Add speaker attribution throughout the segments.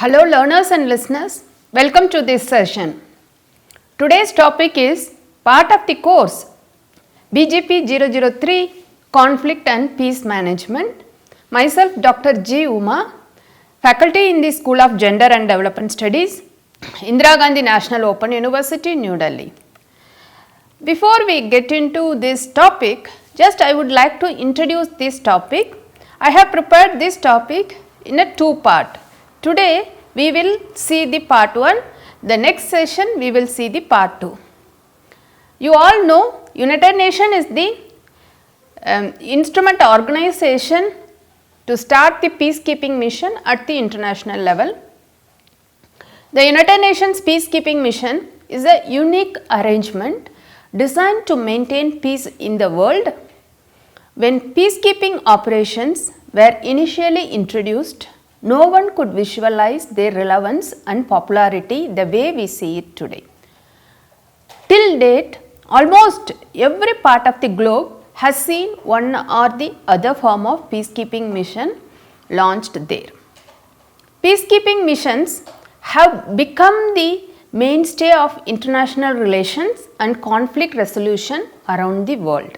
Speaker 1: Hello learners and listeners, welcome to this session. Today's topic is part of the course BGP 003 Conflict and Peace Management. Myself Dr. G. Uma, faculty in the School of Gender and Development Studies, Indira Gandhi National Open University, New Delhi. Before we get into this topic, just I would like to introduce this topic. I have prepared this topic in a two-part. Today we will see the part 1, the next session we will see the part 2. You all know United Nations is the instrument organization to start the peacekeeping mission at the international level. The United Nations Peacekeeping Mission is a unique arrangement designed to maintain peace in the world. When peacekeeping operations were initially introduced, no one could visualize their relevance and popularity the way we see it today. Till date, almost every part of the globe has seen one or the other form of peacekeeping mission launched there. Peacekeeping missions have become the mainstay of international relations and conflict resolution around the world.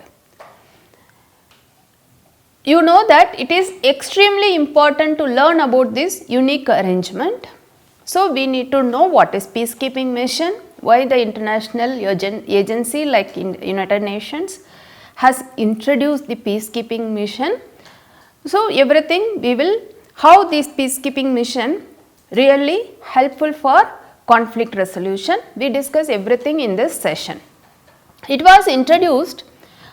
Speaker 1: You know that it is extremely important to learn about this unique arrangement. So, we need to know what is peacekeeping mission, why the international agency like United Nations has introduced the peacekeeping mission. So, everything we will, how this peacekeeping mission really helpful for conflict resolution. We discuss everything in this session. It was introduced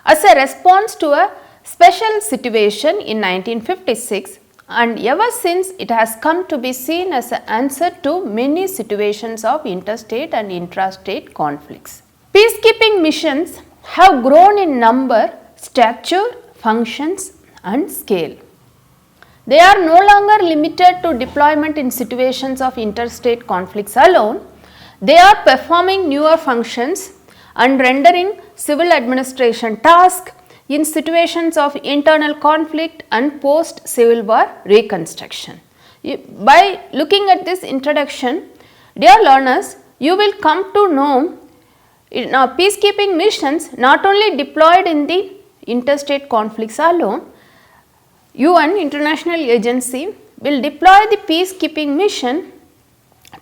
Speaker 1: as a response to a special situation in 1956, and ever since it has come to be seen as an answer to many situations of interstate and intrastate conflicts. Peacekeeping missions have grown in number, stature, functions and scale. They are no longer limited to deployment in situations of interstate conflicts alone. They are performing newer functions and rendering civil administration tasks in situations of internal conflict and post-Civil War reconstruction. By looking at this introduction, dear learners, you will come to know peacekeeping missions not only deployed in the interstate conflicts alone. UN International Agency will deploy the peacekeeping mission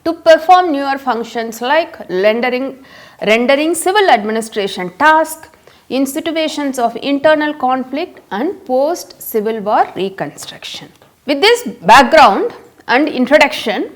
Speaker 1: to perform newer functions like rendering civil administration tasks in situations of internal conflict and post-Civil War reconstruction. With this background and introduction,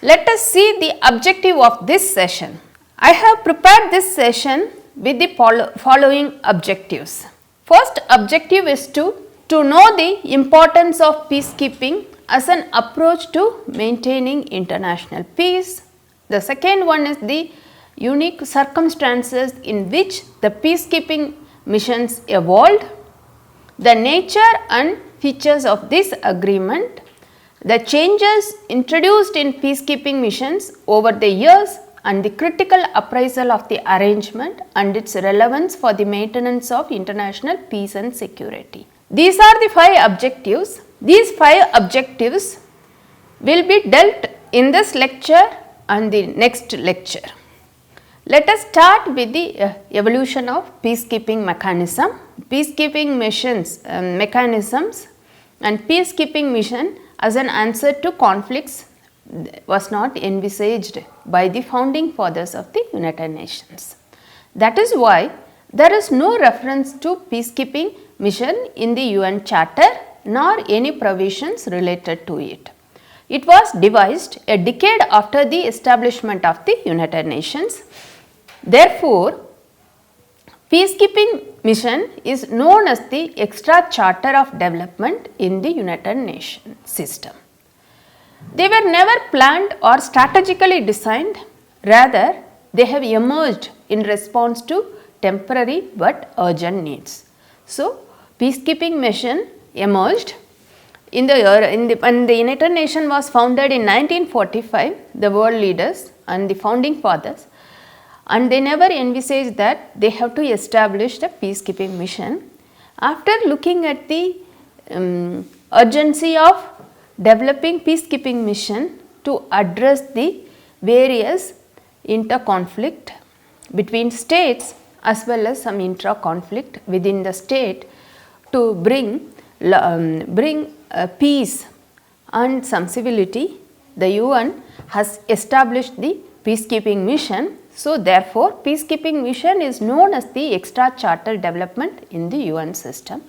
Speaker 1: let us see the objective of this session. I have prepared this session with the following objectives. First objective is to know the importance of peacekeeping as an approach to maintaining international peace. The second one is the unique circumstances in which the peacekeeping missions evolved, the nature and features of this agreement, the changes introduced in peacekeeping missions over the years and the critical appraisal of the arrangement and its relevance for the maintenance of international peace and security. These are the 5 objectives. These 5 objectives will be dealt in this lecture and the next lecture. Let us start with the evolution of peacekeeping mechanism. Peacekeeping missions, mechanisms and peacekeeping mission as an answer to conflicts was not envisaged by the founding fathers of the United Nations. That is why there is no reference to peacekeeping mission in the UN Charter nor any provisions related to it. It was devised a decade after the establishment of the United Nations. Therefore, peacekeeping mission is known as the extra charter of development in the United Nations system. They were never planned or strategically designed, rather they have emerged in response to temporary but urgent needs. So, peacekeeping mission emerged when the United Nations was founded in 1945, the world leaders and the founding fathers, and they never envisaged that they have to establish the peacekeeping mission. After looking at the urgency of developing peacekeeping mission to address the various inter-conflict between states as well as some intra-conflict within the state to bring peace and some civility. The UN has established the peacekeeping mission. So, therefore, peacekeeping mission is known as the extra charter development in the UN system.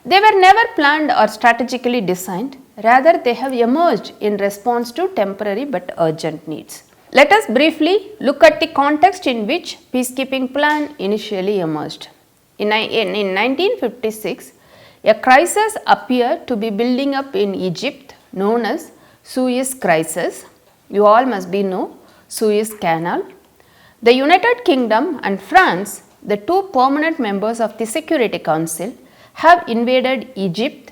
Speaker 1: They were never planned or strategically designed, rather they have emerged in response to temporary but urgent needs. Let us briefly look at the context in which peacekeeping plan initially emerged. In 1956, a crisis appeared to be building up in Egypt known as Suez Crisis. You all must be know Suez Canal. The United Kingdom and France, the two permanent members of the Security Council, have invaded Egypt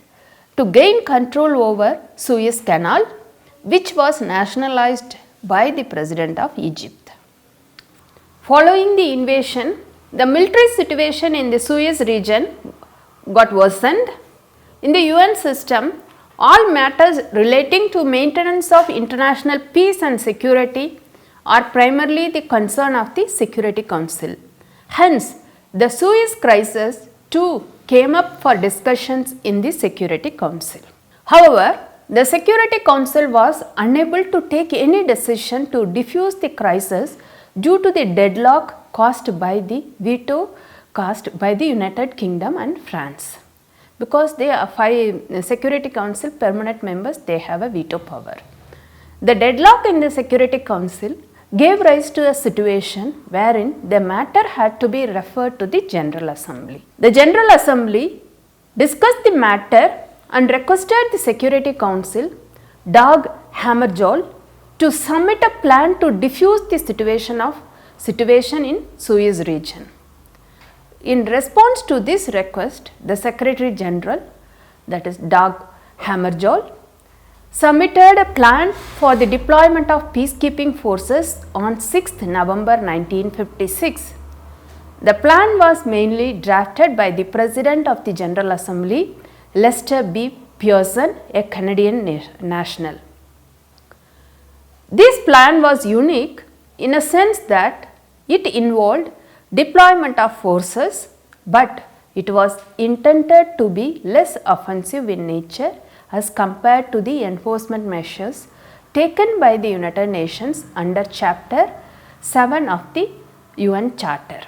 Speaker 1: to gain control over Suez Canal, which was nationalized by the President of Egypt. Following the invasion, the military situation in the Suez region got worsened. In the UN system, all matters relating to maintenance of international peace and security are primarily the concern of the Security Council. Hence, the Suez Crisis too came up for discussions in the Security Council. However, the Security Council was unable to take any decision to defuse the crisis due to the deadlock caused by the veto cast by the United Kingdom and France. Because they are 5 Security Council permanent members, they have a veto power. The deadlock in the Security Council gave rise to a situation wherein the matter had to be referred to the General Assembly. The General Assembly discussed the matter and requested the Security Council, Dag Hammarskjöld, to submit a plan to defuse the situation in Suez region. In response to this request, the Secretary General, that is Dag Hammarskjöld, submitted a plan for the deployment of peacekeeping forces on 6th November 1956. The plan was mainly drafted by the President of the General Assembly, Lester B. Pearson, a Canadian national. This plan was unique in a sense that it involved deployment of forces, but it was intended to be less offensive in nature as compared to the enforcement measures taken by the United Nations under Chapter 7 of the UN Charter.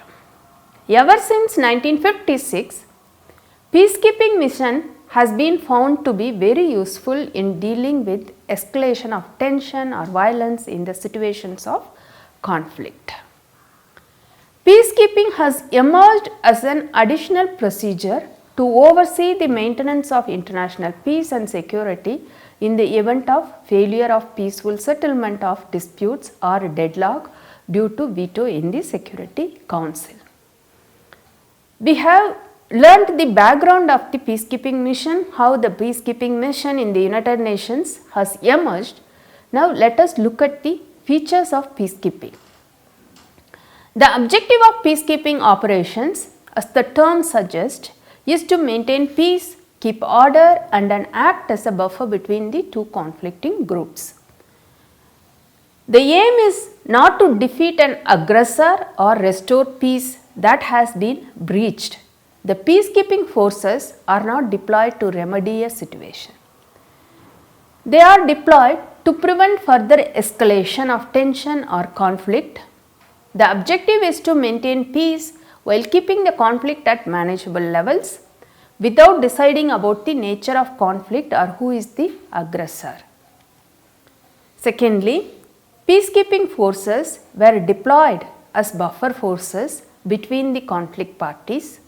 Speaker 1: Ever since 1956, peacekeeping mission has been found to be very useful in dealing with escalation of tension or violence in the situations of conflict. Peacekeeping has emerged as an additional procedure to oversee the maintenance of international peace and security in the event of failure of peaceful settlement of disputes or deadlock due to veto in the Security Council. We have learnt the background of the peacekeeping mission, how the peacekeeping mission in the United Nations has emerged. Now let us look at the features of peacekeeping. The objective of peacekeeping operations, as the term suggests, is to maintain peace, keep order and act as a buffer between the two conflicting groups. The aim is not to defeat an aggressor or restore peace that has been breached. The peacekeeping forces are not deployed to remedy a situation. They are deployed to prevent further escalation of tension or conflict. The objective is to maintain peace while keeping the conflict at manageable levels without deciding about the nature of conflict or who is the aggressor. Secondly, peacekeeping forces were deployed as buffer forces between the conflict parties.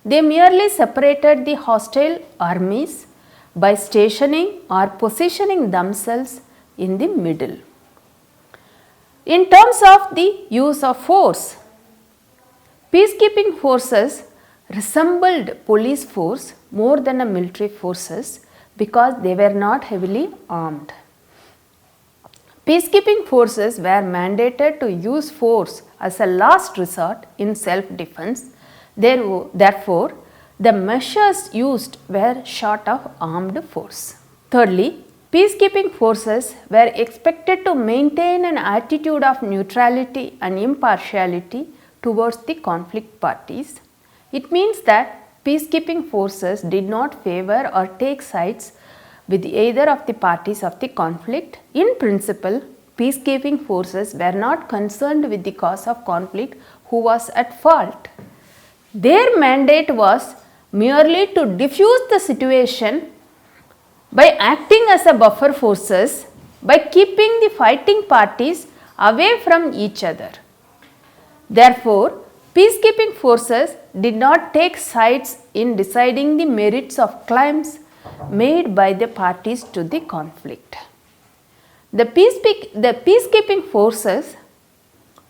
Speaker 1: They merely separated the hostile armies by stationing or positioning themselves in the middle. In terms of the use of force, peacekeeping forces resembled police force more than a military forces because they were not heavily armed. Peacekeeping forces were mandated to use force as a last resort in self-defense. Therefore, the measures used were short of armed force. Thirdly, peacekeeping forces were expected to maintain an attitude of neutrality and impartiality towards the conflict parties. It means that peacekeeping forces did not favor or take sides with either of the parties of the conflict. In principle, peacekeeping forces were not concerned with the cause of conflict who was at fault. Their mandate was merely to diffuse the situation by acting as a buffer forces, by keeping the fighting parties away from each other. Therefore, peacekeeping forces did not take sides in deciding the merits of claims made by the parties to the conflict. The peacekeeping forces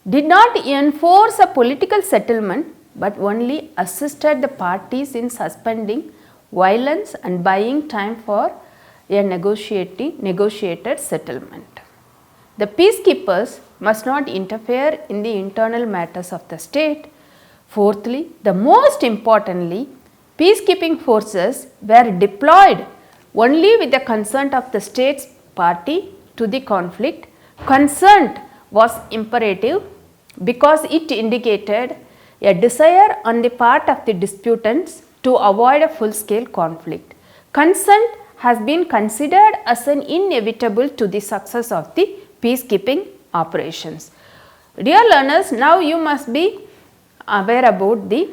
Speaker 1: did not enforce a political settlement but only assisted the parties in suspending violence and buying time for a negotiated settlement. The peacekeepers must not interfere in the internal matters of the state. Fourthly, the most importantly, peacekeeping forces were deployed only with the consent of the state's party to the conflict. Consent was imperative because it indicated a desire on the part of the disputants to avoid a full-scale conflict. Consent has been considered as an inevitable to the success of the peacekeeping operations. Dear learners, now you must be aware about the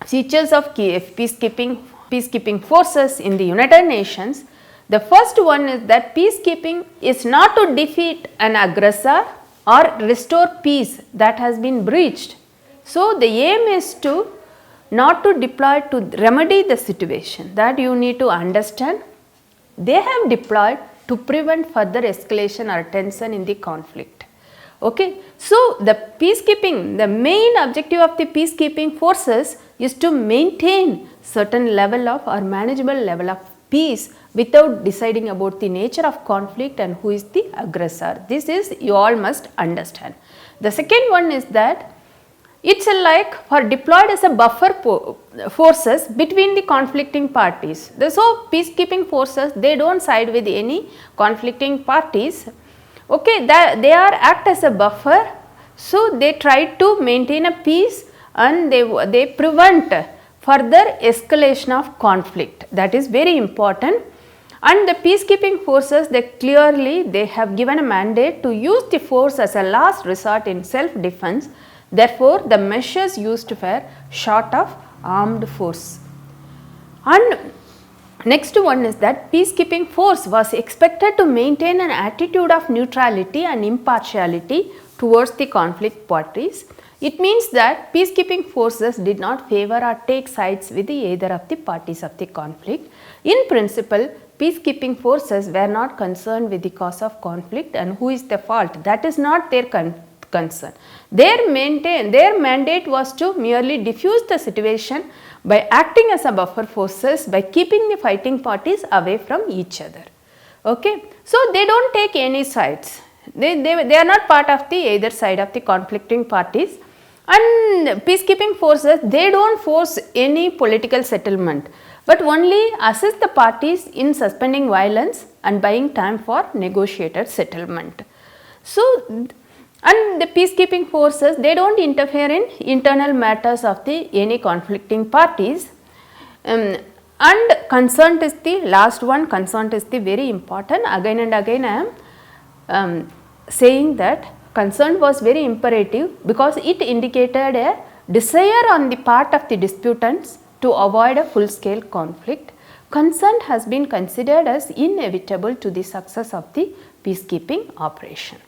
Speaker 1: features of peacekeeping forces in the United Nations. The first one is that peacekeeping is not to defeat an aggressor or restore peace that has been breached. So, the aim is to not to deploy to remedy the situation, that you need to understand. They have deployed to prevent further escalation or tension in the conflict. Okay. So, the main objective of the peacekeeping forces is to maintain certain level of or manageable level of peace without deciding about the nature of conflict and who is the aggressor. This is you all must understand. The second one is that it's like for deployed as a buffer forces between the conflicting parties. So, peacekeeping forces, they don't side with any conflicting parties. Okay, they are act as a buffer. So, they try to maintain a peace and they prevent further escalation of conflict. That is very important. And the peacekeeping forces, they have given a mandate to use the force as a last resort in self-defense. Therefore, the measures used were short of armed force. And next one is that peacekeeping force was expected to maintain an attitude of neutrality and impartiality towards the conflict parties. It means that peacekeeping forces did not favor or take sides with either of the parties of the conflict. In principle, peacekeeping forces were not concerned with the cause of conflict and who is the fault. That is not their concern. Their mandate was to merely diffuse the situation by acting as a buffer forces, by keeping the fighting parties away from each other. Okay. So, they don't take any sides. They are not part of the either side of the conflicting parties, and peacekeeping forces, they don't force any political settlement, but only assist the parties in suspending violence and buying time for negotiated settlement. So, and the peacekeeping forces, they don't interfere in internal matters of any conflicting parties. And consent is the last one. Consent is the very important. Again and again I am saying that consent was very imperative because it indicated a desire on the part of the disputants to avoid a full scale conflict. Consent has been considered as inevitable to the success of the peacekeeping operation.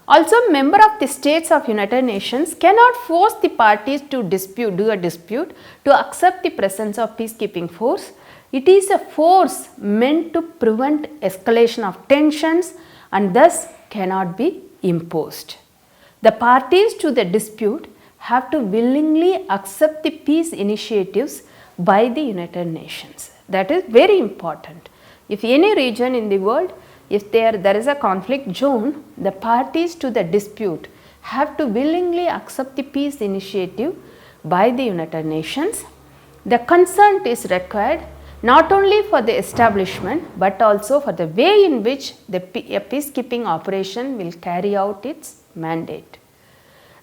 Speaker 1: Also, member of the states of United Nations cannot force the parties to do a dispute to accept the presence of peacekeeping force. It is a force meant to prevent escalation of tensions and thus cannot be imposed. The parties to the dispute have to willingly accept the peace initiatives by the United Nations. That is very important. If any region in the world, if there is a conflict zone, the parties to the dispute have to willingly accept the peace initiative by the United Nations. The consent is required not only for the establishment but also for the way in which a peacekeeping operation will carry out its mandate.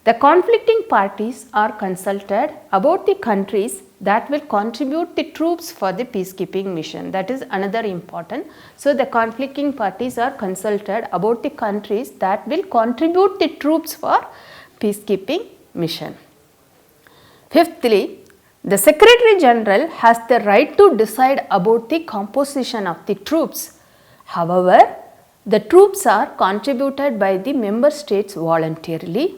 Speaker 1: The conflicting parties are consulted about the countries that will contribute the troops for the peacekeeping mission. That is another important. So, the conflicting parties are consulted about the countries that will contribute the troops for peacekeeping mission. Fifthly, the Secretary General has the right to decide about the composition of the troops. However, the troops are contributed by the member states voluntarily.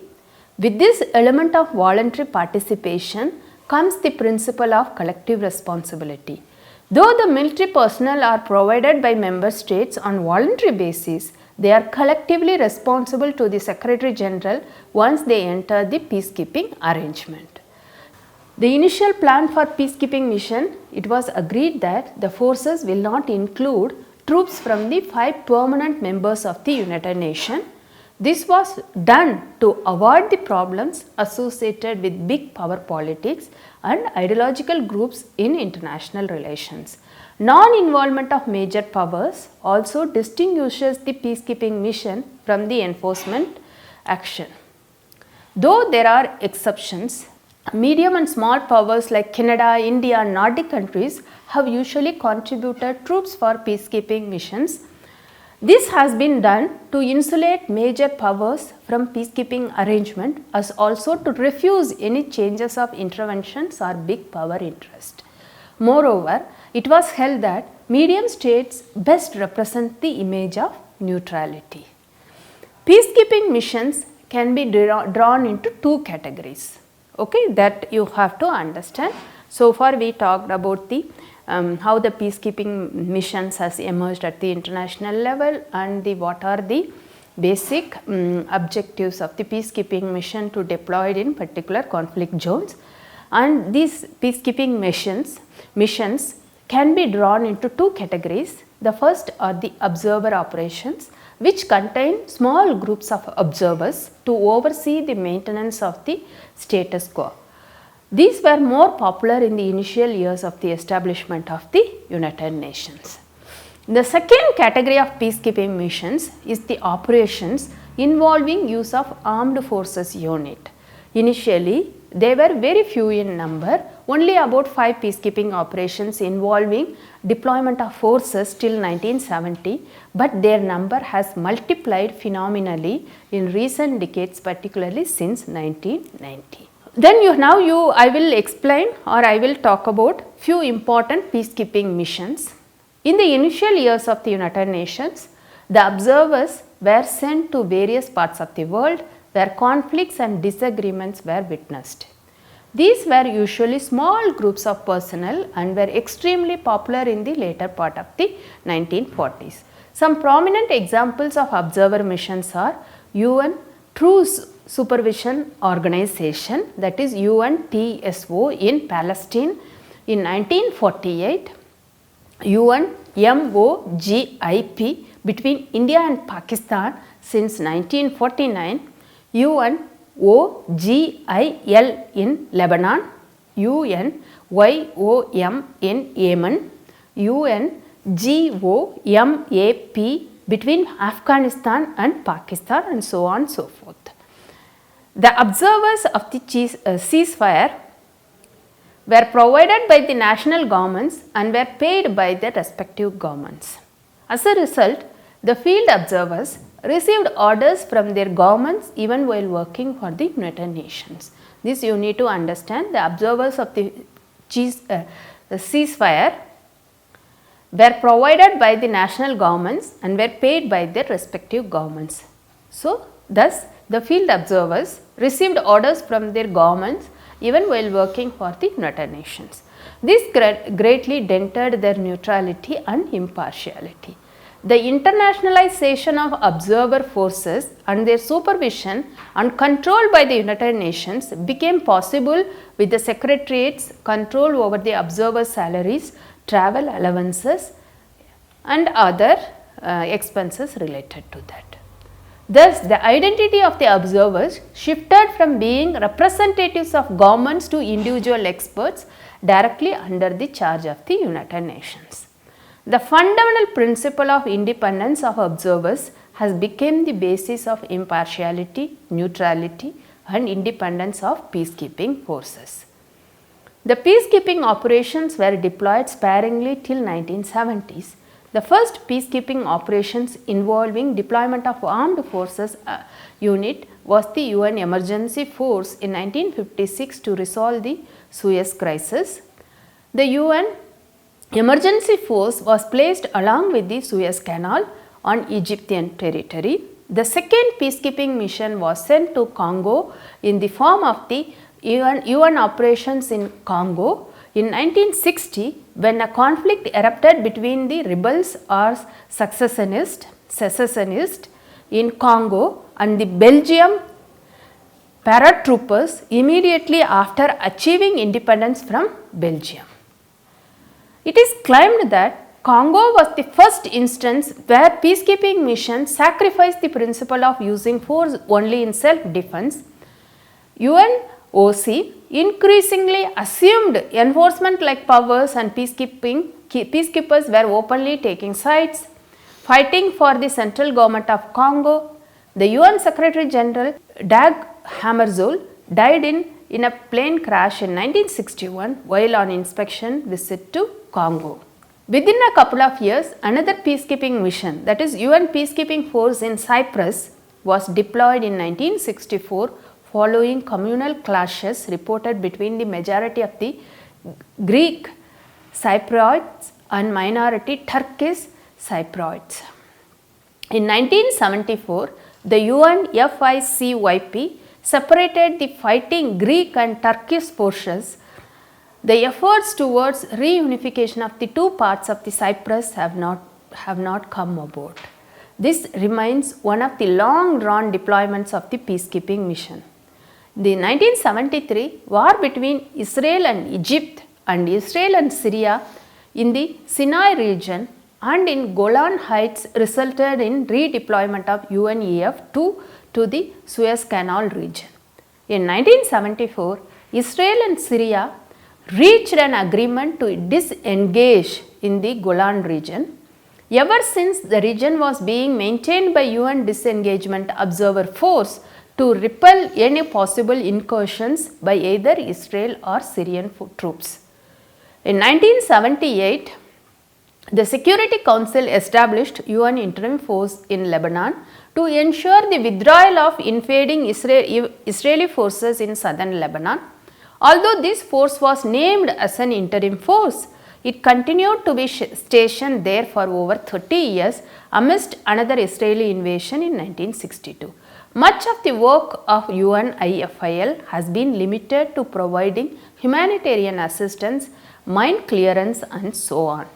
Speaker 1: With this element of voluntary participation comes the principle of collective responsibility. Though the military personnel are provided by member states on voluntary basis, they are collectively responsible to the Secretary General once they enter the peacekeeping arrangement. The initial plan for peacekeeping mission, it was agreed that the forces will not include troops from the 5 permanent members of the United Nations. This was done to avoid the problems associated with big power politics and ideological groups in international relations. Non-involvement of major powers also distinguishes the peacekeeping mission from the enforcement action. Though there are exceptions, medium and small powers like Canada, India and Nordic countries have usually contributed troops for peacekeeping missions. This has been done to insulate major powers from peacekeeping arrangement as also to refuse any changes of interventions or big power interest. Moreover, it was held that medium states best represent the image of neutrality. Peacekeeping missions can be drawn into 2 categories. Okay, that you have to understand. So far we talked about the how the peacekeeping missions has emerged at the international level and what are the basic objectives of the peacekeeping mission to deployed in particular conflict zones. And these peacekeeping missions can be drawn into 2 categories. The first are the observer operations, which contain small groups of observers to oversee the maintenance of the status quo. These were more popular in the initial years of the establishment of the United Nations. The second category of peacekeeping missions is the operations involving use of armed forces unit. Initially, they were very few in number, only about 5 peacekeeping operations involving deployment of forces till 1970, but their number has multiplied phenomenally in recent decades, particularly since 1990. Then I will explain or I will talk about few important peacekeeping missions. In the initial years of the United Nations, the observers were sent to various parts of the world where conflicts and disagreements were witnessed. These were usually small groups of personnel and were extremely popular in the later part of the 1940s. Some prominent examples of observer missions are UN Truce Supervision Organization, that is UNTSO in Palestine in 1948, UN MOGIP between India and Pakistan since 1949, UN OGIL in Lebanon, UN YOM in Yemen, UN GOMAP between Afghanistan and Pakistan, and so on and so forth. The observers of the ceasefire were provided by the national governments and were paid by the respective governments. As a result, the field observers received orders from their governments even while working for the United Nations. This you need to understand. The observers of the ceasefire were provided by the national governments and were paid by their respective governments. So, thus the field observers received orders from their governments even while working for the United Nations. This greatly dented their neutrality and impartiality. The internationalization of observer forces and their supervision and control by the United Nations became possible with the Secretariat's control over the observer salaries, travel allowances and other expenses related to that. Thus, the identity of the observers shifted from being representatives of governments to individual experts directly under the charge of the United Nations. The fundamental principle of independence of observers has become the basis of impartiality, neutrality and independence of peacekeeping forces. The peacekeeping operations were deployed sparingly till 1970s. The first peacekeeping operations involving deployment of armed forces unit was the UN Emergency Force in 1956 to resolve the Suez Crisis. The UN Emergency Force was placed along with the Suez Canal on Egyptian territory. The second peacekeeping mission was sent to Congo in the form of the UN operations in Congo in 1960 when a conflict erupted between the rebels or secessionists in Congo and the Belgium paratroopers immediately after achieving independence from Belgium. It is claimed that Congo was the first instance where peacekeeping mission sacrificed the principle of using force only in self-defense. UNOC increasingly assumed enforcement-like powers and peacekeepers were openly taking sides, fighting for the central government of Congo. The UN Secretary General Dag Hammarskjöld died in a plane crash in 1961 while on inspection visit to Congo. Within a couple of years, another peacekeeping mission, that is UN Peacekeeping Force in Cyprus, was deployed in 1964 following communal clashes reported between the majority of the Greek Cypriots and minority Turkish Cypriots. In 1974, the UNFICYP separated the fighting Greek and Turkish forces. The efforts towards reunification of the two parts of the Cyprus have not come about. This remains one of the long-drawn deployments of the peacekeeping mission. The 1973 war between Israel and Egypt and Israel and Syria in the Sinai region and in Golan Heights resulted in redeployment of UNEF-2 to the Suez Canal region. In 1974, Israel and Syria reached an agreement to disengage in the Golan region. Ever since, the region was being maintained by UN Disengagement Observer Force to repel any possible incursions by either Israel or Syrian troops. In 1978, the Security Council established UN Interim Force in Lebanon to ensure the withdrawal of invading Israeli forces in southern Lebanon. Although this force was named as an interim force, it continued to be stationed there for over 30 years amidst another Israeli invasion in 1962. Much of the work of UNIFIL has been limited to providing humanitarian assistance, mine clearance and so on.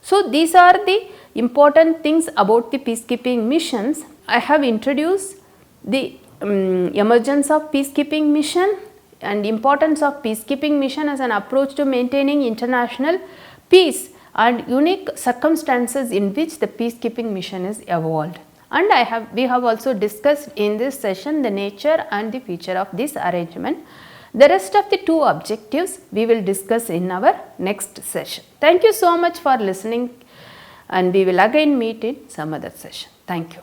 Speaker 1: So these are the important things about the peacekeeping missions. I have introduced the emergence of peacekeeping mission and importance of peacekeeping mission as an approach to maintaining international peace and unique circumstances in which the peacekeeping mission is evolved. And we have also discussed in this session the nature and the feature of this arrangement. The rest of the two objectives we will discuss in our next session. Thank you so much for listening, and we will again meet in some other session. Thank you.